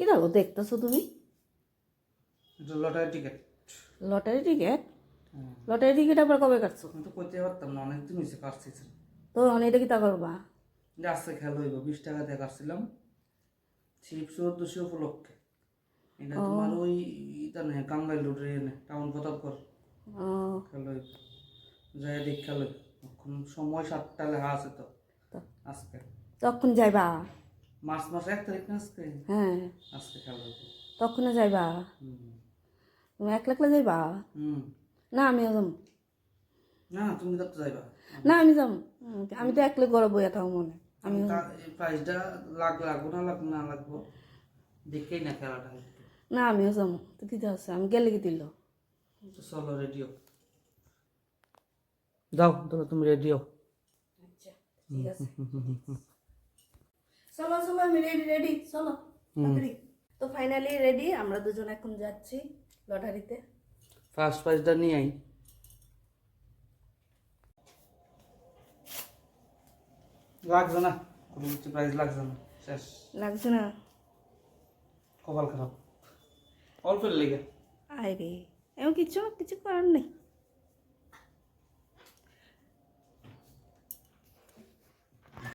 গেল দেখতেছো তুমি? এটা lottery ticket. Lottery ticket? Lottery ticket আবার কবে কাটছো? আমি তো করতে পারতাম না, অনেকদিন হয়েছে কাটছি। তো এটা কি তা করবা? আজকে খেলা হইব, 20 টাকা দিয়ে কাটছিলাম ছিপ 1400 উপলক্ষে। এটা তোমার ওই ইটা নেই, টাঙ্গাইল রোডের এনে টাউন প্রতাপগড় খেলা হইব, যাই দেখ খেলা হইব। এখন সময় 7টা লেখা আছে তো আজকে। তখন যাইবা? মার্চ মাস 1 তারিখ না আজকে? হ্যাঁ, আজকে খেলা হইব। তখন যাইবা? তুমি একলা একলা যাইবা? না আমিও যাবো। না তুমি তো যাইবা না আমি যাবো। আমি তো একলা গড়ে বইয়া থাকবো মনে। আমি প্রাইসটা লাগবো না লাগবো দেখেই না খেলাটা। না আমিও যাবো। তো কি আছে, আমি গেলে কি দিল? চলো রেডিও যাও, তাহলে তুমি রেডিও। আচ্ছা ঠিক আছে, চলো চলো আমি রেডি রেডি, চলো তাড়াতাড়ি। তো ফাইনালি রেডি, আমরা দুজন এখন যাচ্ছি লটারিতে। ফার্স্ট প্রাইজটা নিয়ে আই। লাগছে না, কোনো কিছু প্রাইজ লাগছে না, শেষ। লাগছে না? কপাল খারাপ, অল্পের লেগে। আরে এমন কিছু করার নেই।